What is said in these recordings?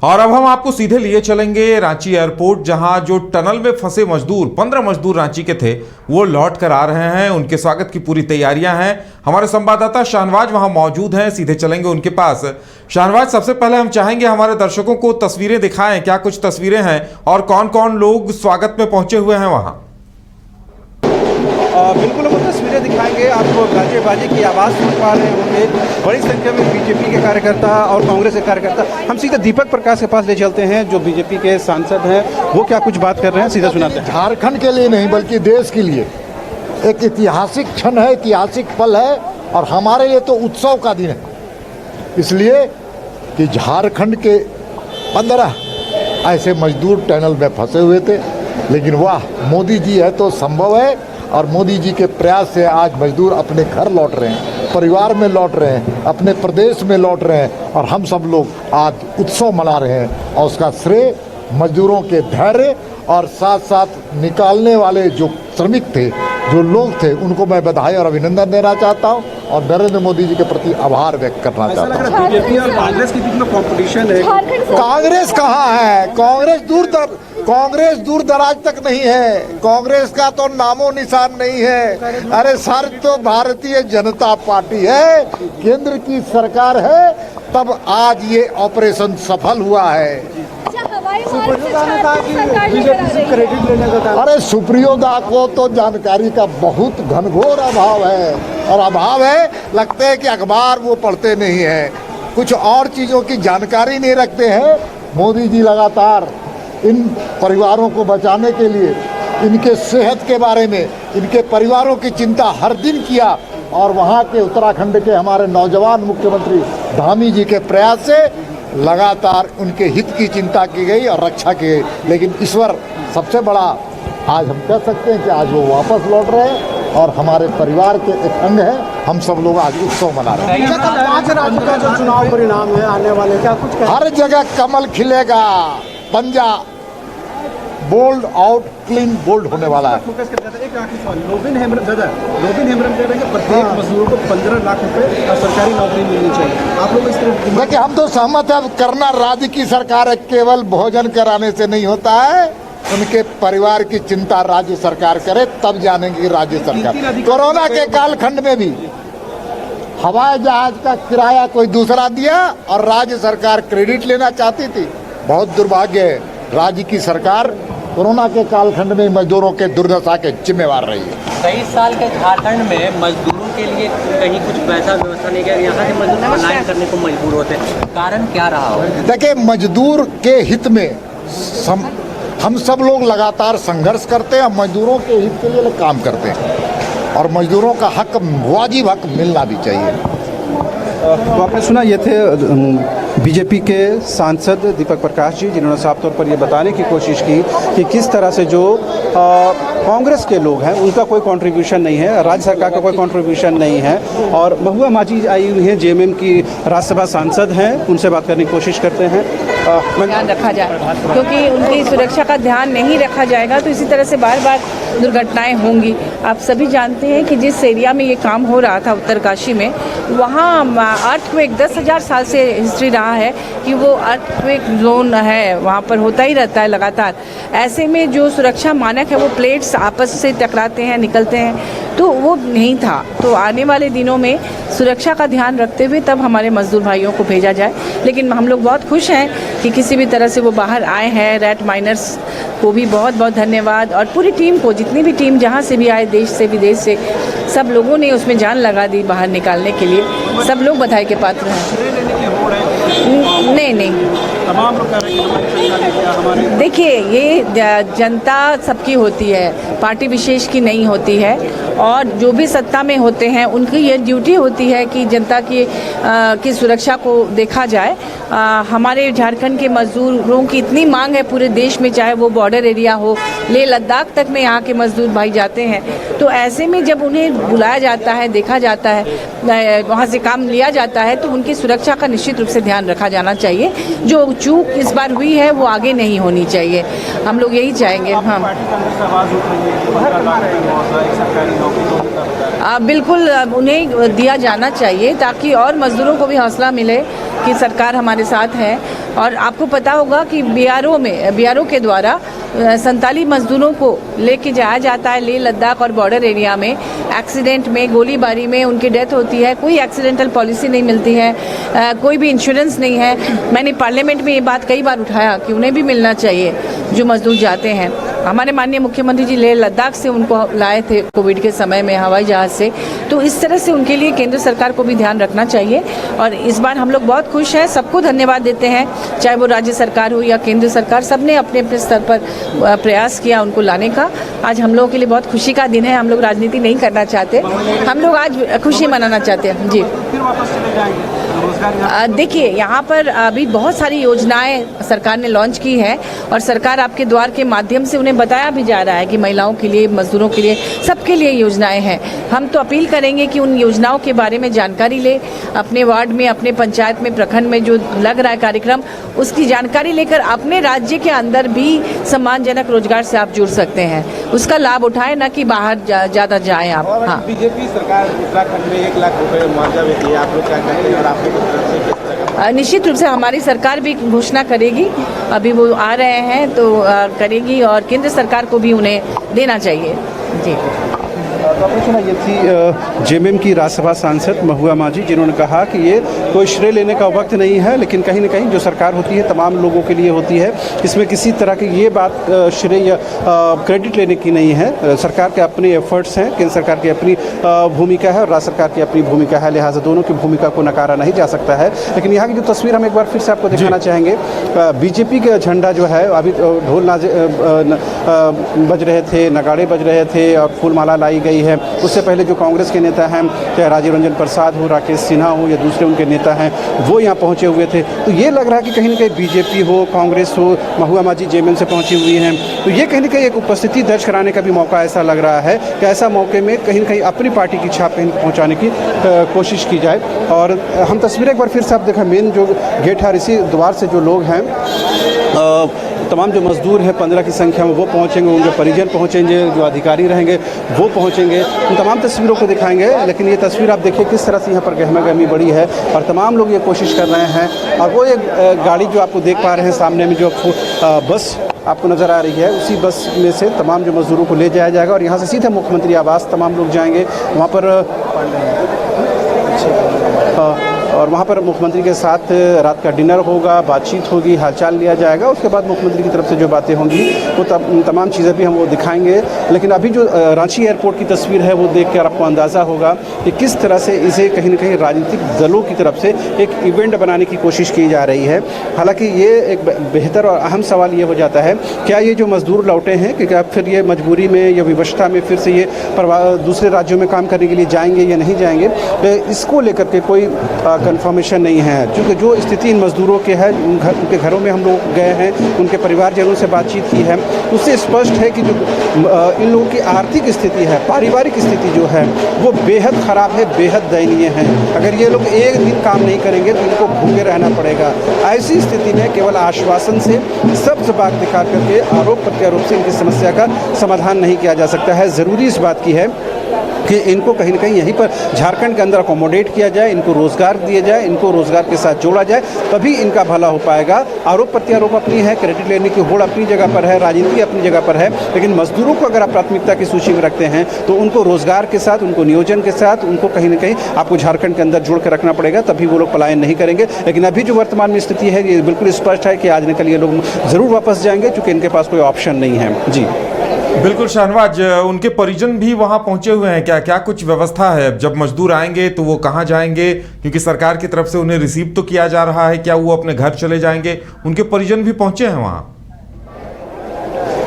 और अब हम आपको सीधे लिए चलेंगे रांची एयरपोर्ट, जहां जो टनल में फंसे मजदूर 15 मजदूर रांची के थे वो लौट कर आ रहे हैं। उनके स्वागत की पूरी तैयारियां हैं। हमारे संवाददाता शाहनवाज वहां मौजूद हैं, सीधे चलेंगे उनके पास। शाहनवाज, सबसे पहले हम चाहेंगे हमारे दर्शकों को तस्वीरें दिखाएं, क्या कुछ तस्वीरें हैं और कौन कौन लोग स्वागत में पहुंचे हुए हैं वहां? बिल्कुल हम तस्वीरें दिखाएंगे आपको। गाजीबाजी की आवाज़ सुन पा रहे होंगे, बड़ी संख्या में बीजेपी के कार्यकर्ता और कांग्रेस के कार्यकर्ता। हम सीधा दीपक प्रकाश के पास ले चलते हैं, जो बीजेपी के सांसद हैं। वो क्या कुछ बात कर रहे हैं, सीधा सुनाते हैं। झारखंड के लिए नहीं बल्कि देश के लिए एक ऐतिहासिक क्षण है, ऐतिहासिक पल है और हमारे लिए तो उत्सव का दिन है। इसलिए कि झारखंड के 15 ऐसे मजदूर टनल में फंसे हुए थे, लेकिन वाह, मोदी जी है तो संभव है और मोदी जी के प्रयास से आज मजदूर अपने घर लौट रहे हैं, परिवार में लौट रहे हैं, अपने प्रदेश में लौट रहे हैं और हम सब लोग आज उत्सव मना रहे हैं। और उसका श्रेय मजदूरों के धैर्य और साथ साथ निकालने वाले जो श्रमिक थे, जो लोग थे, उनको मैं बधाई और अभिनंदन देना चाहता हूं और नरेंद्र मोदी जी के प्रति आभार व्यक्त करना चाहता हूं। बीजेपी और कांग्रेस के बीच में कंपटीशन है। कांग्रेस कहाँ है? कांग्रेस दूर दराज तक नहीं है। कांग्रेस का तो नामो निशान नहीं है। अरे सर, तो भारतीय जनता पार्टी है, केंद्र की सरकार है, तब आज ये ऑपरेशन सफल हुआ है। अरे सुप्रियोदा को तो जानकारी का बहुत घनघोर अभाव है और अभाव है, लगता है कि अखबार वो पढ़ते नहीं है, कुछ और चीज़ों की जानकारी नहीं रखते हैं। मोदी जी लगातार इन परिवारों को बचाने के लिए, इनके सेहत के बारे में, इनके परिवारों की चिंता हर दिन किया और वहाँ के उत्तराखंड के हमारे नौजवान मुख्यमंत्री धामी जी के प्रयास से लगातार उनके हित की चिंता की गई और रक्षा की गई। लेकिन ईश्वर सबसे बड़ा, आज हम कह सकते हैं कि आज वो वापस लौट रहे हैं और हमारे परिवार के एक अंग है। हम सब लोग आज उत्सव मना रहे हैं। 5 राज्यों का जो चुनाव परिणाम है आने वाले, क्या कुछ हर जगह कमल खिलेगा, पंजा बोल्ड आउट क्लीन बोल्ड होने वाला है। फोकस कर जाता है। एक आखिरी सवाल, रोबिन हेम्ब्रम कह रहे हैं कि प्रत्येक मजदूर को 15 लाख रुपए और सरकारी नौकरी मिलनी चाहिए। आप लोग इस तरह देखिए, हम तो सहमत है। करना राज्य की सरकार है, केवल भोजन कराने से नहीं होता है। उनके परिवार की चिंता राज्य सरकार करे, तब जानेंगे राज्य सरकार। कोरोना के कालखंड में भी हवाई जहाज का किराया कोई दूसरा दिया और राज्य सरकार क्रेडिट लेना चाहती थी। बहुत दुर्भाग्य है, राज्य की सरकार कोरोना के कालखंड में मजदूरों के दुर्दशा के जिम्मेवार रही है। 23 साल के झारखंड में मजदूरों के लिए कहीं कुछ पैसा व्यवस्था नहीं किया, यहाँ के मजदूर पलायन करने को मजबूर होते हैं। कारण क्या रहा हो? देखिए, मजदूर के हित में हम सब लोग लगातार संघर्ष करते हैं और मजदूरों के हित के लिए काम करते हैं और मजदूरों का हक, वाजिब हक मिलना भी चाहिए। तो आपने सुना, ये थे बीजेपी के सांसद दीपक प्रकाश जी, जिन्होंने साफ तौर पर ये बताने की कोशिश की कि किस तरह से जो कांग्रेस के लोग हैं उनका कोई कंट्रीब्यूशन नहीं है, राज्य सरकार का कोई कंट्रीब्यूशन नहीं है। और महुआ मांझी आई हुई हैं, जेएमएम की राज्यसभा सांसद हैं, उनसे बात करने की कोशिश करते हैं। ध्यान रखा जाए, क्योंकि उनकी सुरक्षा का ध्यान नहीं रखा जाएगा तो इसी तरह से बार बार दुर्घटनाएं होंगी। आप सभी जानते हैं कि जिस एरिया में ये काम हो रहा था उत्तरकाशी में, वहाँ अर्थक्वेक 10,000 साल से हिस्ट्री रहा है कि वो अर्थक्वेक जोन है, वहाँ पर होता ही रहता है लगातार। ऐसे में जो सुरक्षा मानक है, वो प्लेट्स आपस से टकराते हैं, निकलते हैं, तो वो नहीं था। तो आने वाले दिनों में सुरक्षा का ध्यान रखते हुए तब हमारे मजदूर भाइयों को भेजा जाए। लेकिन हम लोग बहुत खुश हैं कि किसी भी तरह से वो बाहर आए हैं। रेड माइनर्स को भी बहुत बहुत धन्यवाद और पूरी टीम को, जितनी भी टीम जहाँ से भी आए, देश से विदेश से, सब लोगों ने उसमें जान लगा दी बाहर निकालने के लिए। सब लोग बधाई के पात्र हैं। नहीं, तमाम लोग कह रहे हैं। देखिए, ये जनता सबकी होती है, पार्टी विशेष की नहीं होती है और जो भी सत्ता में होते हैं उनकी ये ड्यूटी होती है कि जनता की सुरक्षा को देखा जाए। हमारे झारखंड के मजदूरों की इतनी मांग है पूरे देश में, चाहे वो बॉर्डर एरिया हो, लेह लद्दाख तक में यहाँ के मजदूर भाई जाते हैं। तो ऐसे में जब उन्हें बुलाया जाता है, देखा जाता है, वहाँ से काम लिया जाता है तो उनकी सुरक्षा का निश्चित रूप से ध्यान रखा जाना चाहिए। जो चूक इस बार हुई है वो आगे नहीं होनी चाहिए, हम लोग यही चाहेंगे। हाँ, बिल्कुल उन्हें दिया जाना चाहिए ताकि और मजदूरों को भी हौसला मिले कि सरकार हमारे साथ है। और आपको पता होगा कि बीआरओ के द्वारा संताली मजदूरों को लेके जाया जाता है लेह लद्दाख और बॉर्डर एरिया में। एक्सीडेंट में, गोलीबारी में उनकी डेथ होती है, कोई एक्सीडेंटल पॉलिसी नहीं मिलती है, कोई भी इंश्योरेंस नहीं है। मैंने पार्लियामेंट में ये बात कई बार उठाया कि उन्हें भी मिलना चाहिए जो मजदूर जाते हैं। हमारे माननीय मुख्यमंत्री जी लेह लद्दाख से उनको लाए थे कोविड के समय में हवाई जहाज़ से, तो इस तरह से उनके लिए केंद्र सरकार को भी ध्यान रखना चाहिए। और इस बार हम लोग बहुत खुश हैं, सबको धन्यवाद देते हैं, चाहे वो राज्य सरकार हो या केंद्र सरकार, सबने अपने अपने स्तर पर प्रयास किया उनको लाने का। आज हम लोगों के लिए बहुत खुशी का दिन है। हम लोग राजनीति नहीं करना चाहते, हम लोग आज खुशी मनाना चाहते हैं। जी देखिए, यहाँ पर अभी बहुत सारी योजनाएं सरकार ने लॉन्च की है और सरकार आपके द्वार के माध्यम से उन्हें बताया भी जा रहा है कि महिलाओं के लिए, मजदूरों के लिए, सबके लिए योजनाएं हैं। हम तो अपील करेंगे कि उन योजनाओं के बारे में जानकारी ले, अपने वार्ड में, अपने पंचायत में, प्रखंड में जो लग रहा है कार्यक्रम, उसकी जानकारी लेकर अपने राज्य के अंदर भी सम्मानजनक रोजगार से आप जुड़ सकते हैं, उसका लाभ उठाएं, ना कि बाहर ज़्यादा जाएं आप। हाँ, बीजेपी सरकार उत्तराखंड में 1 लाख रुपए मुआवजा भी दिया, आप लोग क्या कहते हैं और आपके निश्चित रूप से हमारी सरकार भी घोषणा करेगी, अभी वो आ रहे हैं तो करेगी और केंद्र सरकार को भी उन्हें देना चाहिए। जी तो आपने सुना, ये थी जेएमएम की राज्यसभा सांसद महुआ मांझी, जिन्होंने कहा कि ये कोई श्रेय लेने का वक्त नहीं है, लेकिन कहीं न कहीं जो सरकार होती है तमाम लोगों के लिए होती है। इसमें किसी तरह की ये बात श्रेय या क्रेडिट लेने की नहीं है। सरकार के अपने एफर्ट्स हैं, केंद्र सरकार की अपनी भूमिका है और राज्य सरकार की अपनी भूमिका है, लिहाजा दोनों की भूमिका को नकारा नहीं जा सकता है। लेकिन यहाँ की जो तस्वीर हम एक बार फिर से आपको दिखाना चाहेंगे, बीजेपी का झंडा जो है, अभी ढोल बज रहे थे, नगाड़े बज रहे थे और फूलमाला लाई गई है। उससे पहले जो कांग्रेस के नेता हैं, चाहे राजीव रंजन प्रसाद हो, राकेश सिन्हा हो या दूसरे उनके नेता हैं, वो यहाँ पहुँचे हुए थे। तो ये लग रहा है कि कहीं न कहीं बीजेपी हो, कांग्रेस हो, महुआ मांझी जेएमएम से पहुँची हुई हैं, तो ये कहीं न कहीं एक उपस्थिति दर्ज कराने का भी मौका ऐसा लग रहा है कि ऐसा मौके में कहीं न कहीं अपनी पार्टी की छाप कहीं पहुँचाने की कोशिश की जाए। और हम तस्वीरें एक बार फिर से आप देखा, मेन जो गेट है, इसी द्वार से जो लोग हैं, तमाम जो मजदूर हैं 15 की संख्या में, वो पहुंचेंगे, उनके परिजन पहुंचेंगे, जो अधिकारी रहेंगे वो पहुंचेंगे, उन तमाम तस्वीरों को दिखाएंगे। लेकिन ये तस्वीर आप देखिए किस तरह से यहाँ पर गहमा-गहमी बड़ी है और तमाम लोग ये कोशिश कर रहे हैं। और वो एक गाड़ी जो आपको देख पा रहे हैं सामने में, जो बस आपको नज़र आ रही है, उसी बस में से तमाम जो मजदूरों को ले जाया जाएगा और यहाँ से सीधे मुख्यमंत्री आवास तमाम लोग जाएंगे। वहाँ पर और वहाँ पर मुख्यमंत्री के साथ रात का डिनर होगा, बातचीत होगी, हालचाल लिया जाएगा। उसके बाद मुख्यमंत्री की तरफ से जो बातें होंगी वो तमाम चीज़ें भी हम वो दिखाएंगे। लेकिन अभी जो रांची एयरपोर्ट की तस्वीर है वो देखकर आपको अंदाज़ा होगा कि किस तरह से इसे कहीं न कहीं राजनीतिक दलों की तरफ से एक इवेंट बनाने की कोशिश की जा रही है। हालांकि ये एक बेहतर और अहम सवाल ये हो जाता है, क्या ये जो मजदूर लौटे हैं कि क्या फिर ये मजबूरी में या विवशता में फिर से ये दूसरे राज्यों में काम करने के लिए जाएंगे या नहीं जाएंगे, इसको लेकर के कोई कंफर्मेशन नहीं है। क्योंकि जो स्थिति इन मजदूरों के है, उनके घरों में हम लोग गए हैं, उनके परिवारजनों से बातचीत की है, उससे स्पष्ट है कि जो इन लोगों की आर्थिक स्थिति है, पारिवारिक स्थिति जो है वो बेहद ख़राब है, बेहद दयनीय है। अगर ये लोग एक दिन काम नहीं करेंगे तो इनको भूखे रहना पड़ेगा। ऐसी स्थिति में केवल आश्वासन से, सब्ज बात दिखा करके, आरोप प्रत्यारोप से इनकी समस्या का समाधान नहीं किया जा सकता है। ज़रूरी इस बात की है कि इनको कहीं न कहीं यहीं पर झारखंड के अंदर अकोमोडेट किया जाए, इनको रोज़गार दिया जाए, इनको रोज़गार के साथ जोड़ा जाए, तभी इनका भला हो पाएगा। आरोप प्रत्यारोप अपनी है, क्रेडिट लेने की होड़ अपनी जगह पर है, राजनीति अपनी जगह पर है, लेकिन मजदूरों को अगर आप प्राथमिकता की सूची में रखते हैं तो उनको रोज़गार के साथ, उनको नियोजन के साथ, उनको कहीं न कहीं आपको झारखंड के अंदर जोड़ कर रखना पड़ेगा, तभी वो लोग पलायन नहीं करेंगे। लेकिन अभी जो वर्तमान में स्थिति है ये बिल्कुल स्पष्ट है कि आज न कल ये लोग ज़रूर वापस जाएंगे, चूँकि इनके पास कोई ऑप्शन नहीं है। जी बिल्कुल शाहनवाज, उनके परिजन भी वहां पहुंचे हुए हैं क्या? क्या कुछ व्यवस्था है? जब मजदूर आएंगे तो वो कहां जाएंगे? क्योंकि सरकार की तरफ से उन्हें रिसीव तो किया जा रहा है, क्या वो अपने घर चले जाएंगे? उनके परिजन भी पहुंचे हैं वहां?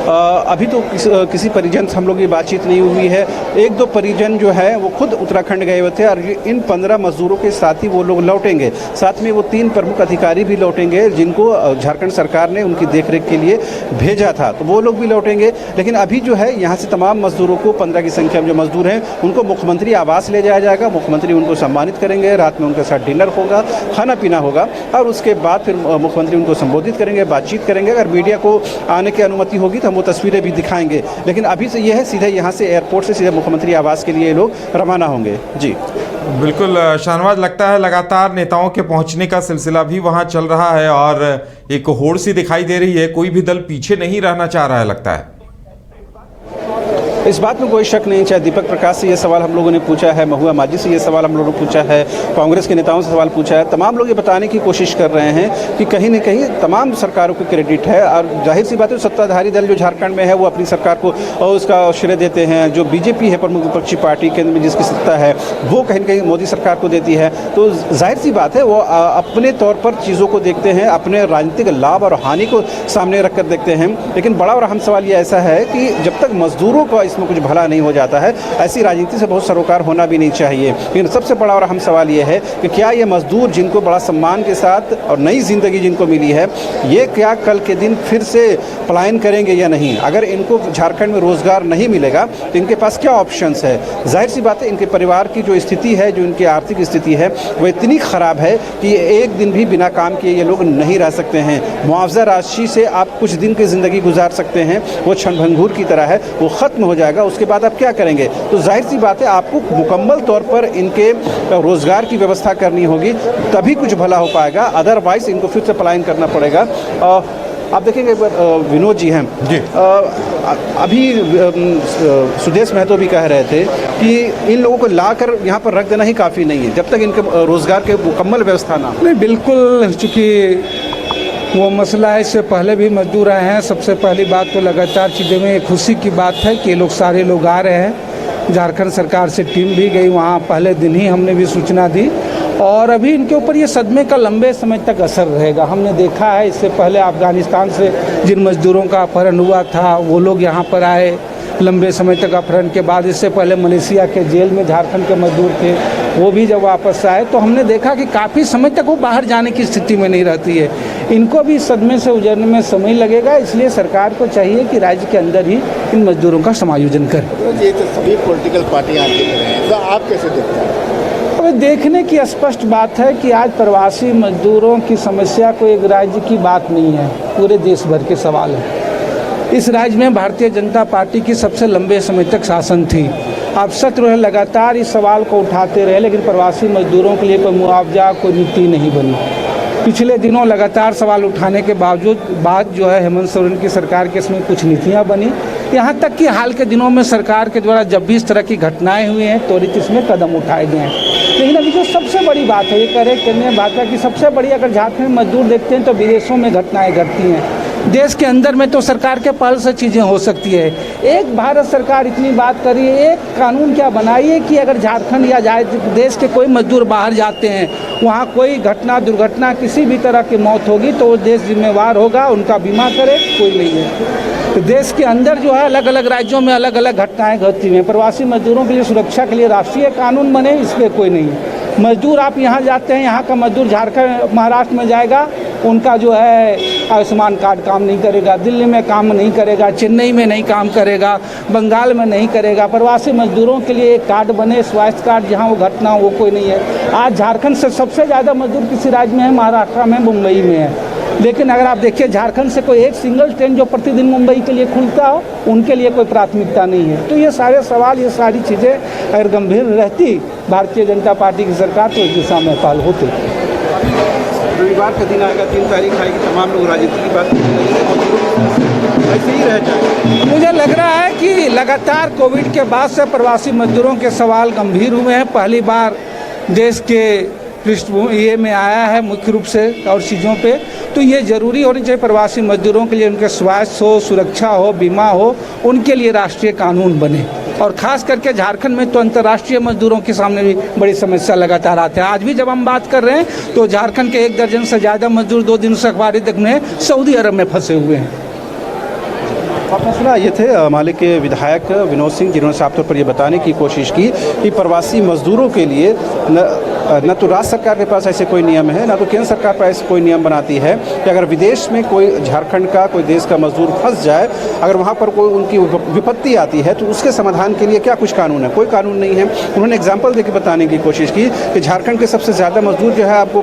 अभी तो किसी परिजन से हम लोग की बातचीत नहीं हुई है। एक दो परिजन जो है वो खुद उत्तराखंड गए हुए थे और इन 15 मजदूरों के साथ ही वो लोग लौटेंगे। साथ में वो 3 प्रमुख अधिकारी भी लौटेंगे जिनको झारखंड सरकार ने उनकी देखरेख के लिए भेजा था, तो वो लोग भी लौटेंगे। लेकिन अभी जो है यहाँ से तमाम मजदूरों को 15 की संख्या में जो मजदूर हैं उनको मुख्यमंत्री आवास ले जाया जाएगा। मुख्यमंत्री उनको सम्मानित करेंगे, रात में उनके साथ डिनर होगा, खाना पीना होगा और उसके बाद फिर मुख्यमंत्री उनको संबोधित करेंगे, बातचीत करेंगे। अगर मीडिया को आने की अनुमति होगी तो हम वो तस्वीरें भी दिखाएंगे। लेकिन अभी से ये है सीधे यहाँ से एयरपोर्ट से सीधे मुख्यमंत्री आवास के लिए ये लोग रवाना होंगे। जी बिल्कुल शाहनवाज, लगता है लगातार नेताओं के पहुंचने का सिलसिला भी वहां चल रहा है और एक होड़ सी दिखाई दे रही है। कोई भी दल पीछे नहीं रहना चाह रहा है लगता है। इस बात में कोई शक नहीं। चाहे दीपक प्रकाश से ये सवाल हम लोगों ने पूछा है, महुआ माझी से ये सवाल हम लोगों ने पूछा है, कांग्रेस के नेताओं से सवाल पूछा है, तमाम लोग ये बताने की कोशिश कर रहे हैं कि कहीं न कहीं तमाम सरकारों को क्रेडिट है। और जाहिर सी बात है सत्ताधारी दल जो झारखंड में है वो अपनी सरकार को और उसका श्रेय देते हैं। जो बीजेपी है प्रमुख विपक्षी पार्टी केंद्र में जिसकी सत्ता है वो कहीं न कहीं मोदी सरकार को देती है। तो जाहिर सी बात है वो अपने तौर पर चीज़ों को देखते हैं, अपने राजनीतिक लाभ और हानि को सामने रख कर देखते हैं। लेकिन बड़ा और अहम सवाल ये ऐसा है कि जब तक मजदूरों का इसमें कुछ भला नहीं हो जाता है, ऐसी राजनीति से बहुत सरोकार होना भी नहीं चाहिए। लेकिन सबसे बड़ा और अहम सवाल ये है कि क्या ये मजदूर जिनको बड़ा सम्मान के साथ और नई जिंदगी जिनको मिली है, ये क्या कल के दिन फिर से पलायन करेंगे या नहीं? अगर इनको झारखंड में रोजगार नहीं मिलेगा तो इनके पास क्या ऑप्शंस है? जाहिर सी बात है इनके परिवार की जो स्थिति है, जो इनकी आर्थिक स्थिति है वो इतनी खराब है कि एक दिन भी बिना काम किए ये लोग नहीं रह सकते हैं। मुआवजा राशि से आप कुछ दिन की ज़िंदगी गुजार सकते हैं, वो क्षणभंगुर की तरह है, वो ख़त्म हो जाएगा। उसके बाद आप क्या करेंगे? तो जाहिर सी बात है आपको मुकम्मल तौर पर इनके रोज़गार की व्यवस्था करनी होगी, तभी कुछ भला हो पाएगा। अदरवाइज़ इनको फिर से पलायन करना पड़ेगा। आप देखेंगे विनोद जी हैं जी, अभी सुदेश महतो भी कह रहे थे कि इन लोगों को लाकर यहाँ पर रख देना ही काफ़ी नहीं है जब तक इनके रोज़गार के मुकम्मल व्यवस्था ना। नहीं, बिल्कुल, चूँकि वो मसला है, इससे पहले भी मजदूर आए हैं। सबसे पहली बात तो लगातार चीज़ों में खुशी की बात है कि ये लोग सारे लोग आ रहे हैं। झारखंड सरकार से टीम भी गई वहाँ, पहले दिन ही हमने भी सूचना दी और अभी इनके ऊपर ये सदमे का लंबे समय तक असर रहेगा। हमने देखा है इससे पहले अफ़गानिस्तान से जिन मज़दूरों का अपहरण हुआ था वो लोग यहाँ पर आए लंबे समय तक अपहरण के बाद। इससे पहले मलेशिया के जेल में झारखंड के मजदूर थे, वो भी जब वापस आए तो हमने देखा कि काफ़ी समय तक वो बाहर जाने की स्थिति में नहीं रहती है। इनको भी सदमे से उजरने में समय लगेगा, इसलिए सरकार को चाहिए कि राज्य के अंदर ही इन मजदूरों का समायोजन करें। ये तो सभी पॉलिटिकल पार्टियां देख रहे हैं, तो आप कैसे देखते हैं? अब देखने की स्पष्ट बात है कि आज प्रवासी मजदूरों की समस्या को एक राज्य की बात नहीं है, पूरे देश भर के सवाल है। इस राज्य में भारतीय जनता पार्टी की सबसे लंबे समय तक शासन थी। आप सत्र है लगातार इस सवाल को उठाते रहे, लेकिन प्रवासी मजदूरों के लिए कोई मुआवजा, कोई नीति नहीं बनी। पिछले दिनों लगातार सवाल उठाने के बाद जो है हेमंत सोरेन की सरकार के इसमें कुछ नीतियां बनी। यहाँ तक कि हाल के दिनों में सरकार के द्वारा जब भी इस तरह की घटनाएं हुई हैं त्वरित इसमें कदम उठाए गए हैं। लेकिन अभी जो सबसे बड़ी बात है, ये करने बात है कि सबसे बड़ी अगर झारखंड में मजदूर देखते हैं तो विदेशों में घटनाएं घटती हैं। देश के अंदर में तो सरकार के पहल से चीज़ें हो सकती है। एक भारत सरकार इतनी बात करी है, एक कानून क्या बनाइए कि अगर झारखंड या देश के कोई मजदूर बाहर जाते हैं, वहाँ कोई घटना दुर्घटना किसी भी तरह की मौत होगी तो वो देश जिम्मेवार होगा, उनका बीमा करे, कोई नहीं है। तो देश के अंदर जो है अलग अलग राज्यों में अलग अलग घटनाएं घटती हैं। प्रवासी मजदूरों के लिए सुरक्षा के लिए राष्ट्रीय कानून बने, इस पर कोई नहीं है। मजदूर आप यहाँ जाते हैं, यहाँ का मजदूर झारखंड महाराष्ट्र में जाएगा, उनका जो है आयुष्मान कार्ड काम नहीं करेगा, दिल्ली में काम नहीं करेगा, चेन्नई में नहीं काम करेगा, बंगाल में नहीं करेगा। प्रवासी मजदूरों के लिए एक कार्ड बने, स्वास्थ्य कार्ड, जहाँ वो घटना हो वो कोई नहीं है। आज झारखंड से सबसे ज़्यादा मजदूर किसी राज्य में है? महाराष्ट्र में, मुंबई में है। लेकिन अगर आप देखिए झारखंड से कोई एक सिंगल ट्रेन जो प्रतिदिन मुंबई के लिए खुलता हो, उनके लिए कोई प्राथमिकता नहीं है। तो ये सारे सवाल, ये सारी चीज़ें अगर गंभीर रहती भारतीय जनता पार्टी की सरकार तो इस दिशा में पहल होती। रविवार का दिन आएगा, 3 तारीख आएगी, तमाम लोग राजनीति की बात ऐसे ही रह जाएगा। मुझे लग रहा है कि लगातार कोविड के बाद से प्रवासी मजदूरों के सवाल गंभीर हुए हैं। पहली बार देश के पृष्ठभूमि ये में आया है मुख्य रूप से और चीज़ों पे, तो ये ज़रूरी होनी चाहिए प्रवासी मजदूरों के लिए, उनके स्वास्थ्य हो, सुरक्षा हो, बीमा हो, उनके लिए राष्ट्रीय कानून बने। और ख़ास करके झारखंड में तो अंतर्राष्ट्रीय मजदूरों के सामने भी बड़ी समस्या लगातार आते हैं। आज भी जब हम बात कर रहे हैं तो झारखंड के 1 दर्जन से ज़्यादा मजदूर 2 दिन से अखबारी देखने सऊदी अरब में फंसे हुए हैं। आपने सुना, ये थे मालिक के विधायक विनोद सिंह, जिन्होंने साफ तौर पर ये बताने की कोशिश की कि प्रवासी मजदूरों के लिए न तो राज्य सरकार के पास ऐसे कोई नियम है, ना तो केंद्र सरकार पर ऐसे कोई नियम बनाती है कि अगर विदेश में कोई झारखंड का, कोई देश का मजदूर फंस जाए, अगर वहाँ पर कोई उनकी विपत्ति आती है तो उसके समाधान के लिए क्या कुछ कानून है? कोई कानून नहीं है। उन्होंने एग्जाम्पल देकर बताने की कोशिश की कि झारखंड के सबसे ज़्यादा मजदूर जो है आपको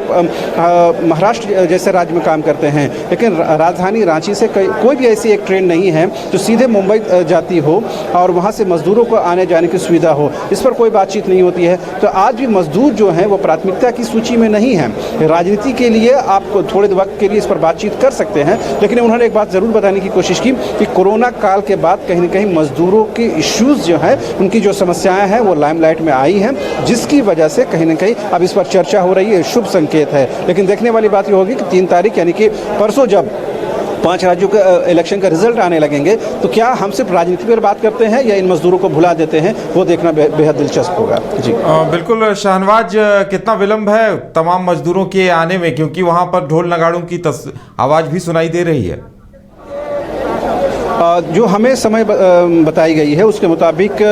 महाराष्ट्र जैसे राज्य में काम करते हैं, लेकिन राजधानी रांची से कोई भी ऐसी एक ट्रेन नहीं है जो सीधे मुंबई जाती हो और वहाँ से मजदूरों को आने जाने की सुविधा हो। इस पर कोई बातचीत नहीं होती है। तो आज भी मजदूर जो हैं वो प्राथमिकता की सूची में नहीं है। राजनीति के लिए आप थोड़े वक्त के लिए इस पर बातचीत कर सकते हैं, लेकिन उन्होंने एक बात ज़रूर बताने की कोशिश की कि कोरोना काल के बाद कहीं न कहीं मजदूरों के इश्यूज़ जो हैं, उनकी जो समस्याएं हैं वो लाइमलाइट में आई हैं, जिसकी वजह से कहीं न कहीं अब इस पर चर्चा हो रही है। शुभ संकेत है। लेकिन देखने वाली बात ये होगी कि 3 तारीख यानी कि परसों जब 5 राज्यों के इलेक्शन का रिजल्ट आने लगेंगे तो क्या हम सिर्फ राजनीति पर बात करते हैं या इन मजदूरों को भुला देते हैं, वो देखना बेहद दिलचस्प होगा। जी बिल्कुल शाहनवाज, कितना विलंब है तमाम मजदूरों के आने में, क्योंकि वहाँ पर ढोल नगाड़ों की आवाज़ भी सुनाई दे रही है। जो हमें समय बताई गई है उसके मुताबिक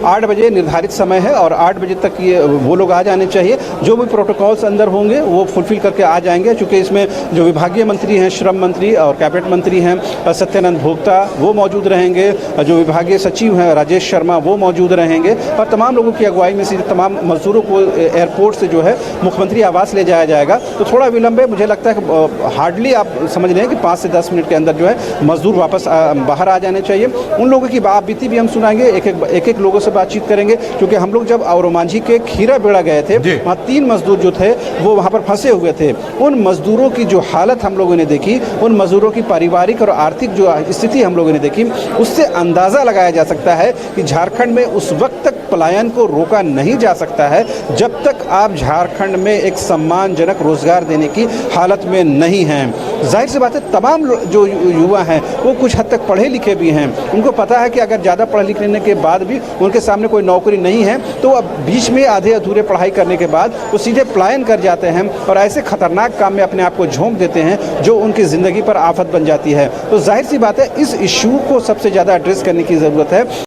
8 बजे निर्धारित समय है और 8 बजे तक ये वो लोग आ जाने चाहिए। जो भी प्रोटोकॉल्स अंदर होंगे वो फुलफिल करके आ जाएंगे, क्योंकि इसमें जो विभागीय मंत्री हैं, श्रम मंत्री और कैबिनेट मंत्री हैं सत्यानंद भोक्ता, वो मौजूद रहेंगे। जो विभागीय सचिव हैं राजेश शर्मा, वो मौजूद रहेंगे और तमाम लोगों की अगुवाई में से तमाम मजदूरों को एयरपोर्ट से जो है मुख्यमंत्री आवास ले जाया जाएगा। तो थोड़ा विलंब है, मुझे लगता है कि हार्डली आप समझ रहे हैं कि 5 से 10 मिनट के अंदर जो है मजदूर वापस बाहर आ जाने चाहिए। उन लोगों की बात बीती भी हम सुनाएंगे, एक लोगों से बातचीत करेंगे, क्योंकि हम लोग जब और मांझी के खीरा बेड़ा गए थे, वहाँ 3 मजदूर जो थे वो वहाँ पर फंसे हुए थे। उन मजदूरों की जो हालत हम लोगों ने देखी, उन मजदूरों की पारिवारिक और आर्थिक जो स्थिति हम लोगों ने देखी, उससे अंदाज़ा लगाया जा सकता है कि झारखंड में उस वक्त तक पलायन को रोका नहीं जा सकता है जब तक आप झारखंड में एक सम्मानजनक रोजगार देने की हालत में नहीं हैं। जाहिर सी बात है, तमाम जो युवा हैं वो कुछ हद तक पढ़े लिखे भी हैं। उनको पता है कि अगर ज़्यादा पढ़ लिखने के बाद भी उनके सामने कोई नौकरी नहीं है तो अब बीच में आधे अधूरे पढ़ाई करने के बाद वो सीधे पलायन कर जाते हैं और ऐसे खतरनाक काम में अपने आप को झोंक देते हैं जो उनकी ज़िंदगी पर आफत बन जाती है। तो जाहिर सी बात है, इस इशू को सबसे ज़्यादा एड्रेस करने की ज़रूरत है